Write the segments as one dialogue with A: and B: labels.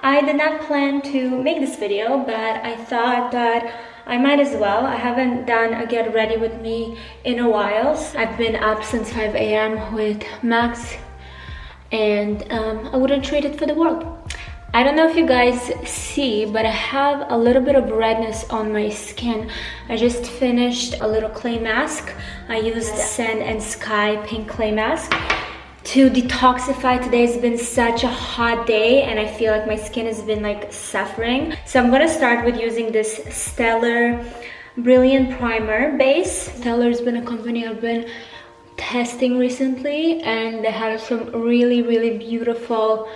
A: I did not plan to make this video, but I thought that I might as well. I haven't done a get ready with me in a while. I've been up since 5 a.m. with Max, and I wouldn't trade it for the world. I don't know if you guys see, but I have a little bit of redness on my skin. I just finished a little clay mask. I used Sand and Sky pink clay mask to detoxify. Today's been such a hot day and I feel like my skin has been like suffering. So I'm gonna start with using this Stellar Brilliant Primer base. Stellar's been a company I've been testing recently, and they have some really beautiful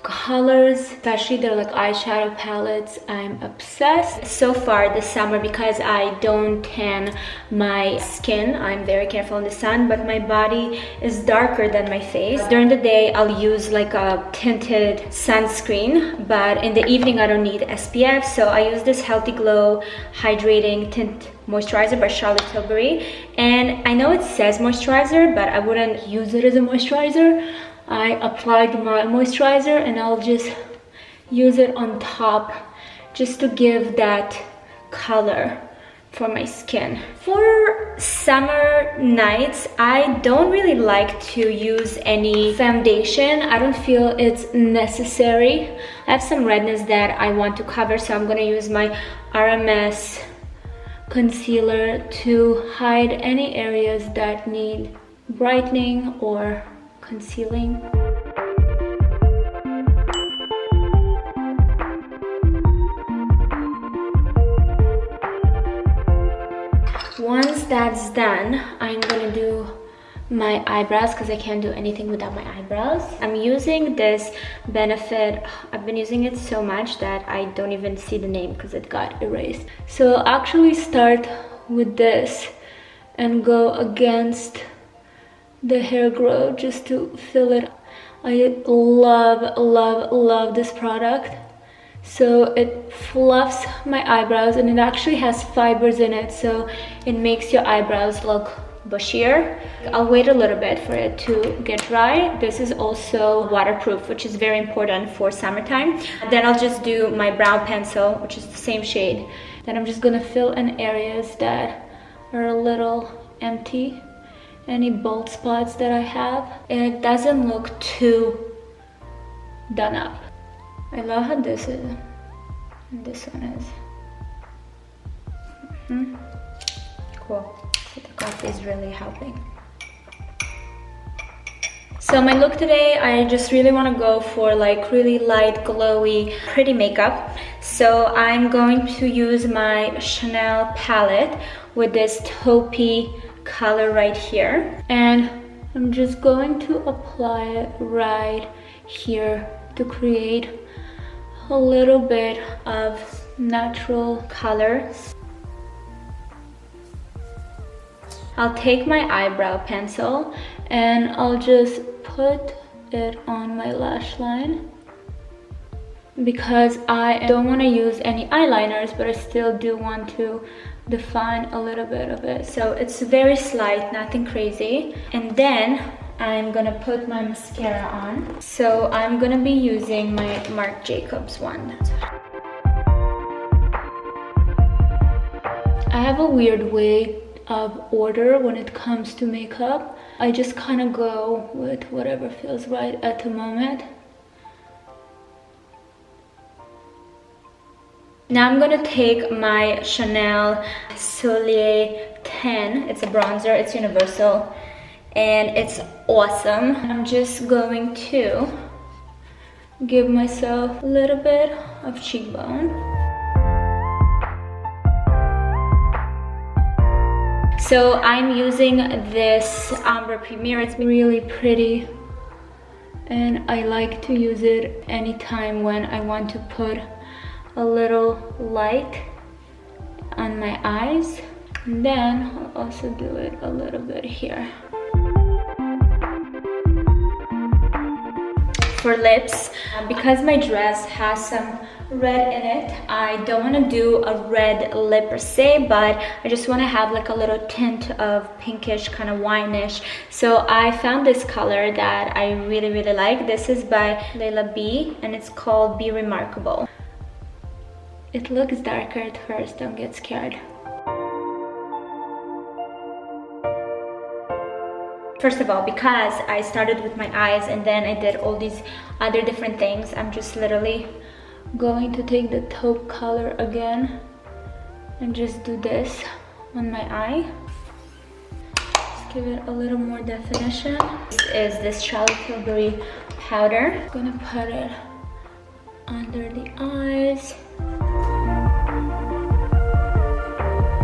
A: colors, especially their like eyeshadow palettes. I'm obsessed. So far this summer, because I don't tan my skin, I'm very careful in the sun, but my body is darker than my face. During the day I'll use like a tinted sunscreen, but in the evening I don't need SPF, so I use this Healthy Glow Hydrating Tint Moisturizer by Charlotte Tilbury. And I know it says moisturizer, but I wouldn't use it as a moisturizer. I applied my moisturizer and I'll just use it on top just to give that color for my skin. For summer nights, I don't really like to use any foundation. I don't feel it's necessary. I have some redness that I want to cover, so I'm gonna use my RMS concealer to hide any areas that need brightening or concealing. Once that's done, I'm gonna do my eyebrows because I can't do anything without my eyebrows. I'm using this Benefit. I've been using it so much that I don't even see the name because it got erased. So I'll actually start with this and go against the hair growth just to fill it. I love this product. So it fluffs my eyebrows and it actually has fibers in it, so it makes your eyebrows look bushier. I'll wait a little bit for it to get dry. This is also waterproof, which is very important for summertime. Then I'll just do my brow pencil, which is the same shade. Then I'm just gonna fill in areas that are a little empty, any bald spots that I have, and it doesn't look too done up. I love how this is and this one is. Cool. So the coffee is really helping. So my look today, I just really want to go for like really light, glowy, pretty makeup. So I'm going to use my Chanel palette with this taupey color right here, and I'm just going to apply it right here to create a little bit of natural color. I'll take my eyebrow pencil and I'll just put it on my lash line because I don't want to use any eyeliners, but I still do want to define a little bit of it. So it's very slight, nothing crazy. And then I'm gonna put my mascara on. So I'm gonna be using my Marc Jacobs one. I have a weird way of order when it comes to makeup. I just kind of go with whatever feels right at the moment. Now I'm gonna take my Chanel SOLEIL 10. It's a bronzer, it's universal, and it's awesome. I'm just going to give myself a little bit of cheekbone. So I'm using this Ombre Premier. It's really pretty, and I like to use it anytime when I want to put a little light on my eyes. And then I'll also do it a little bit here. For lips, because my dress has some red in it, I don't want to do a red lip per se, but I just want to have like a little tint of pinkish, kind of wineish. So I found this color that I really like. This is by Lilah B and it's called B.remarkable. It looks darker at first, don't get scared. First of all, because I started with my eyes and then I did all these other different things, I'm just literally going to take the taupe color again and just do this on my eye. Just give it a little more definition. This is this Tilbury powder. I'm gonna put it under the eyes.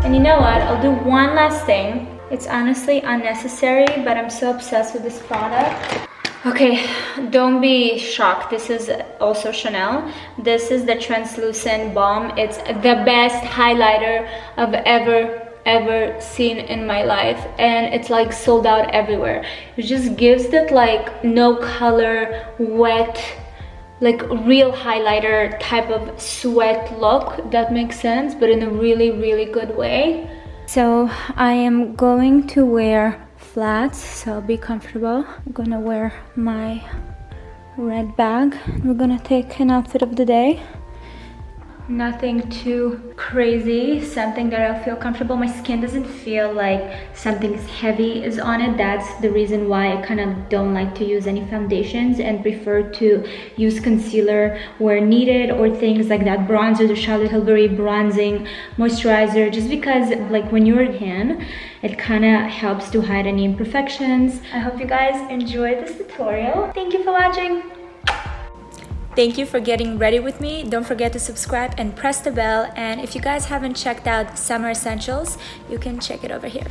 A: And you know what? I'll do one last thing. It's honestly unnecessary, but I'm so obsessed with this product. Okay, don't be shocked. This is also Chanel. This is the translucent Baume. It's the best highlighter I've ever seen in my life, and it's like sold out everywhere. It just gives that like no color, wet, like real highlighter type of sweat look. That makes sense, but in a really good way. So I am going to wear flats, so be comfortable. I'm gonna wear my red bag. We're gonna take an outfit of the day. Nothing too crazy, something that I'll feel comfortable. My skin doesn't feel like something heavy is on it. That's the reason why I kind of don't like to use any foundations and prefer to use concealer where needed, or things like that, bronzer, the Charlotte Tilbury bronzing moisturizer, just because like when you're tan, it kind of helps to hide any imperfections. I hope you guys enjoyed this tutorial. Thank you for watching. Thank you for getting ready with me. Don't forget to subscribe and press the bell. And if you guys haven't checked out Summer Essentials, you can check it over here.